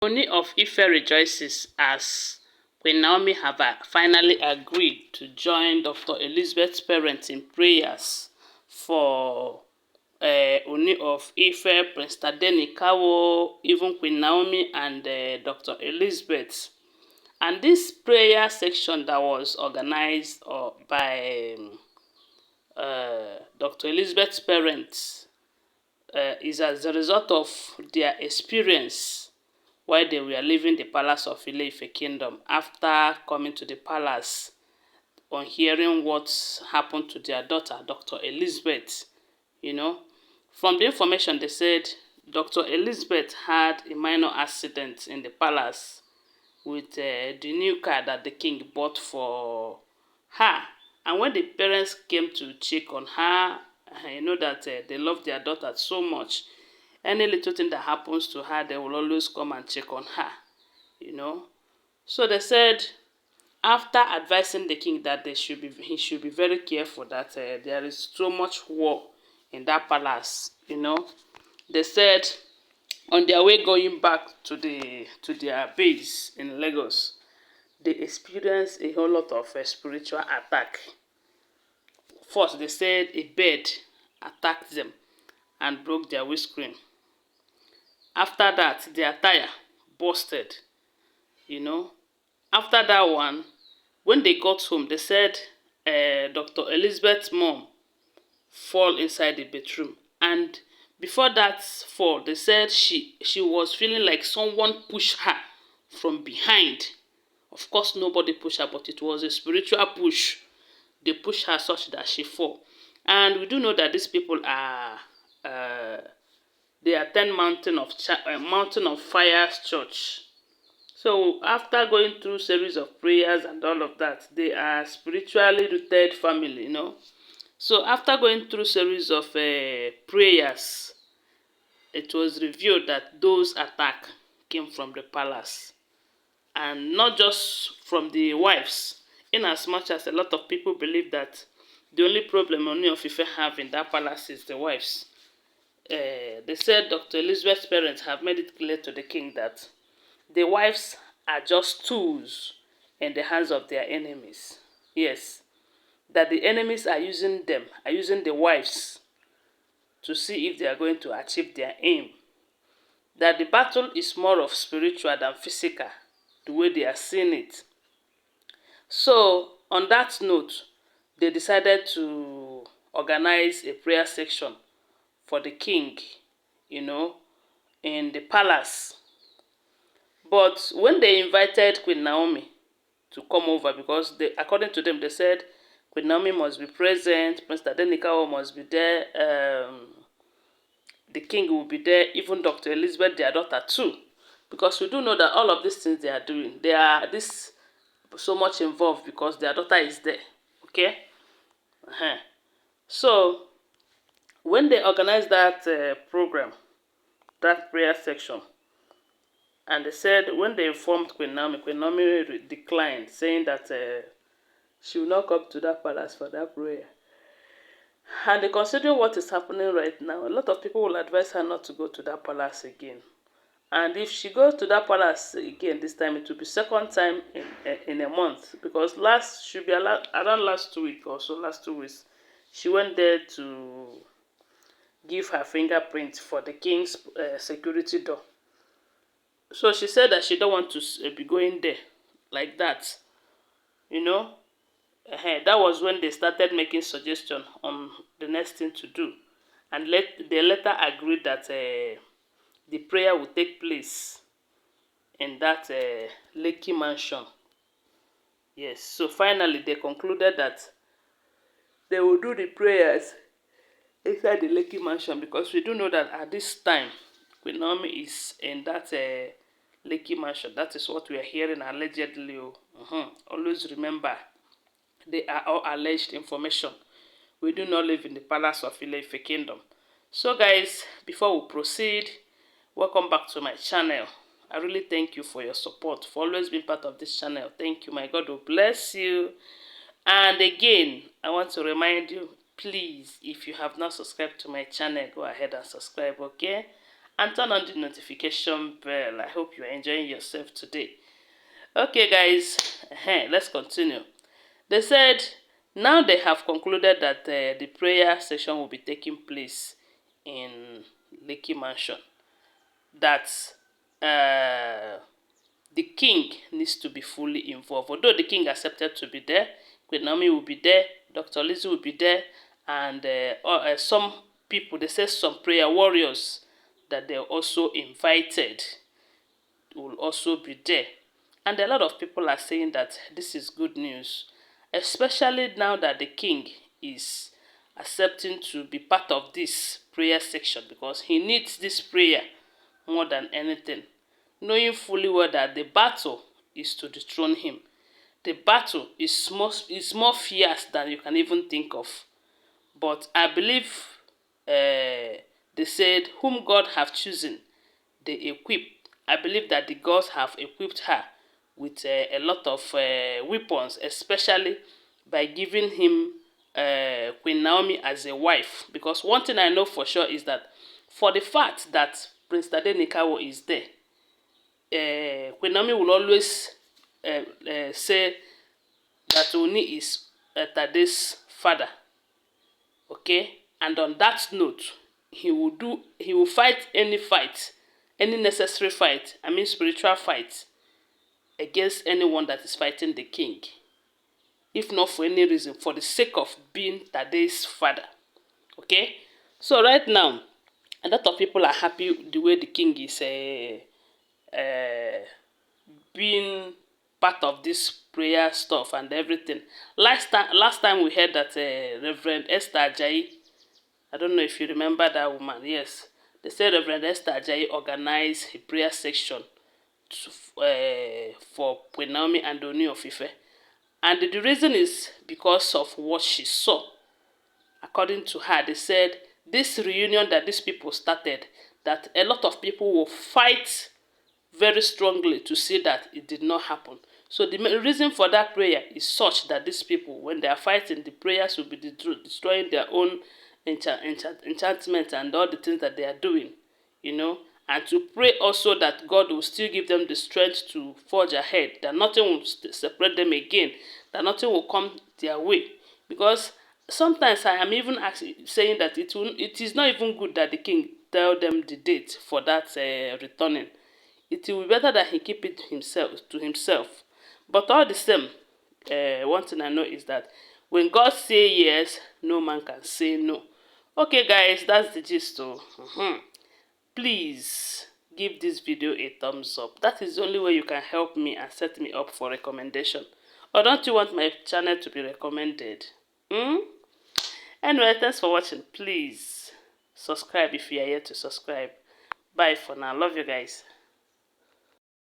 Ooni of Ife rejoices as Queen Naomi have finally agreed to join Dr. Elizabeth's parents in prayers for Ooni of Ife, Prince Tadenikawo, even Queen Naomi and Dr. Elizabeth. And this prayer section that was organized by Dr. Elizabeth's parents is as a result of their experience while they were leaving the palace of Ile-Ife kingdom after coming to the palace on hearing what happened to their daughter, Dr. Elizabeth. You know, from the information they said, Dr. Elizabeth had a minor accident in the palace with the new car that the king bought for her. And when the parents came to check on her, you know that they love their daughter so much. Any little thing that happens to her, they will always come and check on her, you know. So they said, after advising the king that he should be very careful that there is so much war in that palace, you know. They said on their way going back to their base in Lagos, they experienced a whole lot of spiritual attack. First, they said a bird attacked them and broke their windscreen. After that, their tire busted, you know. After that one, when they got home, they said Dr. Elizabeth's mom fall inside the bedroom. And before that fall, they said she was feeling like someone pushed her from behind. Of course, nobody pushed her, but it was a spiritual push. They pushed her such that she fall. And we do know that these people are they attend Mountain of Fire's church. So after going through series of prayers and all of that, they are spiritually rooted family, you know. So after going through series of prayers, it was revealed that those attacks came from the palace. And not just from the wives, in as much as a lot of people believe that the only problem Ooni of Ife have in that palace is the wives. They said Dr. Elizabeth's parents have made it clear to the king that the wives are just tools in the hands of their enemies. Yes, that the enemies are using them, are using the wives to see if they are going to achieve their aim. That the battle is more of spiritual than physical, the way they are seeing it. So, on that note, they decided to organize a prayer section for the king, you know, in the palace. But when they invited Queen Naomi to come over, because they, according to them, they said Queen Naomi must be present, Prince Tadenikawo must be there, the king will be there, even Dr. Elizabeth, their daughter, too. Because we do know that all of these things they are doing, they are this so much involved because their daughter is there. Okay? So, when they organized that program, that prayer section, and they said when they informed Queen Naomi declined, saying that she will not come to that palace for that prayer. And considering what is happening right now, a lot of people will advise her not to go to that palace again. And if she goes to that palace again this time, it will be second time in a month. Because should be around last 2 weeks or so, last 2 weeks, she went there to give her fingerprint for the king's security door. So she said that she don't want to be going there like that. You know, that was when they started making suggestions on the next thing to do. And they later agreed that the prayer would take place in that Lekki mansion. Yes, so finally they concluded that they will do the prayers inside the Lekki mansion, because we do know that at this time, Queen Naomi is in that Lekki mansion. That is what we are hearing allegedly. Always remember, they are all alleged information. We do not live in the palace of Ile-Ife kingdom. So guys, before we proceed, welcome back to my channel. I really thank you for your support, for always being part of this channel. Thank you. My God will bless you. And again, I want to remind you, please, if you have not subscribed to my channel, go ahead and subscribe, okay? and turn on the notification bell. I hope you are enjoying yourself today. Okay, guys, let's continue. They said now they have concluded that the prayer session will be taking place in Lekki Mansion. That the king needs to be fully involved. Although the king accepted to be there, Queen Naomi will be there, Dr. Lizzie will be there, and some people, they say some prayer warriors that they're also invited will also be there. And a lot of people are saying that this is good news, especially now that the king is accepting to be part of this prayer section, because he needs this prayer more than anything, knowing fully well that the battle is to dethrone him. The battle is more fierce than you can even think of. But I believe they said, whom God have chosen, they equip. I believe that the gods have equipped her with a lot of weapons, especially by giving him Queen Naomi as a wife. Because one thing I know for sure is that for the fact that Prince Tadenikawo is there, Queen Naomi will always say that Ooni is Tade's father. Okay? And on that note, he will fight, any necessary fight, I mean spiritual fight, against anyone that is fighting the king. If not for any reason, for the sake of being Tade's father. Okay? So right now, a lot of people are happy the way the king is being part of this prayer stuff and everything. Last time we heard that Reverend Esther Ajayi, I don't know if you remember that woman. Yes, they said Reverend Esther Ajayi organized a prayer section for Queen Naomi and Ooni of Ife. And the reason is because of what she saw. According to her, they said this reunion that these people started, that a lot of people will fight very strongly to see that it did not happen. So the reason for that prayer is such that these people, when they are fighting, the prayers will be destroying their own enchantment and all the things that they are doing, and to pray also that God will still give them the strength to forge ahead, that nothing will separate them again, that nothing will come their way. Because sometimes I am even saying that it is not even good that the king tell them the date for that returning. It will be better that he keep it to himself. But all the same, one thing I know is that when God say yes, no man can say no. Okay, guys, that's the gist. Please give this video a thumbs up. That is the only way you can help me and set me up for recommendation. Or don't you want my channel to be recommended? Anyway, thanks for watching. Please subscribe if you are yet to subscribe. Bye for now. Love you guys.